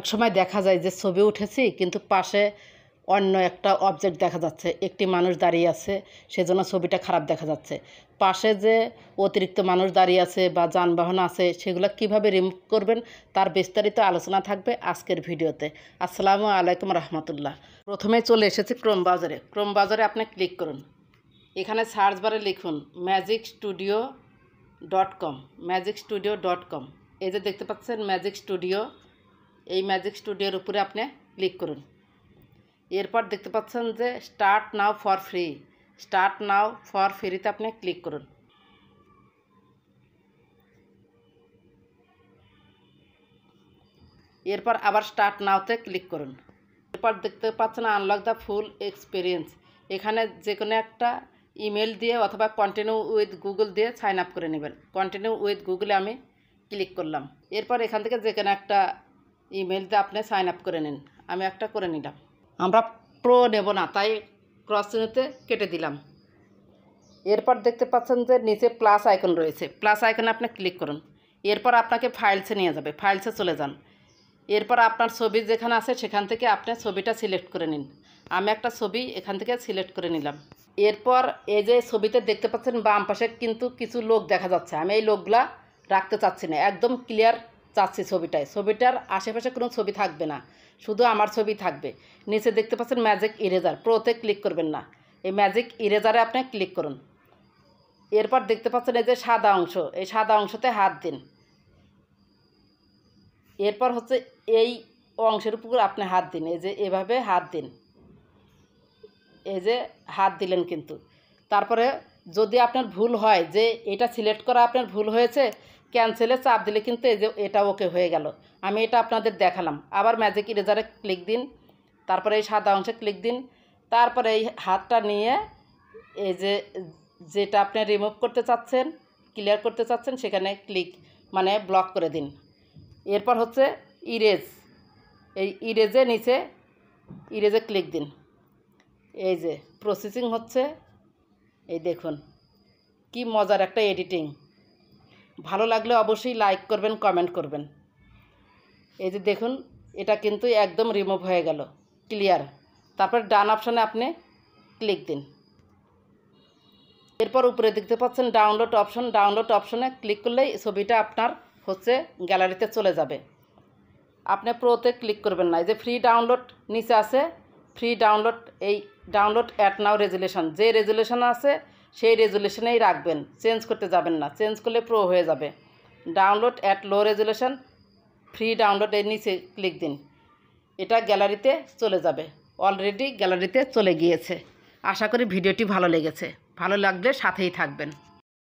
এক সময় দেখা যায় যে ছবি উঠেছি কিন্তু পাশে অন্য একটা অবজেক্ট দেখা যাচ্ছে, একটি মানুষ দাঁড়িয়ে আছে, সেজন্য ছবিটা খারাপ দেখা যাচ্ছে। পাশে যে অতিরিক্ত মানুষ দাঁড়িয়ে আছে বা যানবাহন আছে সেগুলো কিভাবে রিমুভ করবেন তার বিস্তারিত আলোচনা থাকবে আজকের ভিডিওতে। আসসালামু আলাইকুম রহমতুল্লাহ। প্রথমে চলে এসেছি ক্রোম বাজারে আপনি ক্লিক করুন। এখানে সার্চ বারে লিখুন magicstudio.com। magicstudio.com, এই যে দেখতে পাচ্ছেন ম্যাজিক স্টুডিও, এই ম্যাজিক স্টুডিওর উপরে আপনি ক্লিক করুন। এরপর দেখতে পাচ্ছেন যে স্টার্ট নাও ফর ফ্রিতে আপনি ক্লিক করুন। এরপর আবার স্টার্ট নাওতে ক্লিক করুন। এরপর দেখতে পাচ্ছেন আনলক দ্য ফুল এক্সপিরিয়েন্স। এখানে যে কোনো একটা ইমেল দিয়ে অথবা কন্টিনিউ উইথ গুগল দিয়ে সাইন আপ করে নেবেন। কন্টিনিউ উইথ গুগলে আমি ক্লিক করলাম। এরপর এখান থেকে যে কোনো একটা ইমেল দিয়ে আপনি সাইন আপ করে নিন। আমি একটা করে নিলাম। আমরা প্রো নেব না, তাই ক্রস চিহ্নতে কেটে দিলাম। এরপর দেখতে পাচ্ছেন যে নিচে প্লাস আইকন রয়েছে, প্লাস আইকনে আপনি ক্লিক করুন। এরপর আপনাকে ফাইলসে নিয়ে যাবে, ফাইলসে চলে যান। এরপর আপনার ছবি যেখানে আছে সেখান থেকে আপনি ছবিটা সিলেক্ট করে নিন। আমি একটা ছবি এখান থেকে সিলেক্ট করে নিলাম। এরপর এই যে ছবিতে দেখতে পাচ্ছেন বাম পাশে কিন্তু কিছু লোক দেখা যাচ্ছে, আমি এই লোকগুলা রাখতে চাচ্ছি না, একদম ক্লিয়ার চাচ্ছি ছবিটার আশেপাশে কোনো ছবি থাকবে না, শুধু আমার ছবি থাকবে। নিচে দেখতে পাচ্ছেন ম্যাজিক ইরেজার, প্রোতে ক্লিক করবেন না, এই ম্যাজিক ইরেজারে আপনি ক্লিক করুন। এরপর দেখতে পাচ্ছেন এই যে সাদা অংশ, এই সাদা অংশতে হাত দিন। এরপর হচ্ছে এই অংশের উপর আপনি হাত দিন, এই যে এভাবে হাত দিন, এই যে হাত দিলেন। কিন্তু তারপরে যদি আপনার ভুল হয় যে এটা সিলেক্ট করা আপনার ভুল হয়েছে, ক্যান্সেলে চাপ দিলে কিন্তু এই যে এটা ওকে হয়ে গেল। আমি এটা আপনাদের দেখালাম। আবার ম্যাজিক ইরেজারে ক্লিক দিন, তারপরে এই সাদা অংশে ক্লিক দিন, তারপরে এই হাতটা নিয়ে এই যে যেটা আপনি রিমুভ করতে চাচ্ছেন, ক্লিয়ার করতে চাচ্ছেন সেখানে ক্লিক মানে ব্লক করে দিন। এরপর হচ্ছে ইরেজ, এই ইরেজে নিচে ইরেজে ক্লিক দিন। এই যে প্রসেসিং হচ্ছে, এই দেখুন কি মজার একটা এডিটিং। ভালো লাগলে অবশ্যই লাইক করবেন, কমেন্ট করবেন। এই যে দেখুন এটা কিন্তু একদম রিমুভ হয়ে গেল, ক্লিয়ার। তারপর ডান অপশানে আপনি ক্লিক দিন। এরপর উপরে দেখতে পাচ্ছেন ডাউনলোড অপশনে ক্লিক করলেই ছবিটা আপনার হচ্ছে গ্যালারিতে চলে যাবে। আপনি প্রোতে ক্লিক করবেন না, এই যে ফ্রি ডাউনলোড নিচে আছে, ফ্রি ডাউনলোড, এই ডাউনলোড অ্যাট নাও রেজুলেশন, যে রেজুলেশন আছে সেই রেজুলেশনেই রাখবেন, চেঞ্জ করতে যাবেন না, চেঞ্জ করলে প্রো হয়ে যাবে। Download at low resolution, free download, এর নিচে ক্লিক দিন। এটা গ্যালারিতে চলে যাবে, অলরেডি গ্যালারিতে চলে গিয়েছে। আশা করি ভিডিওটি ভালো লেগেছে, ভালো লাগলে সাথেই থাকবেন।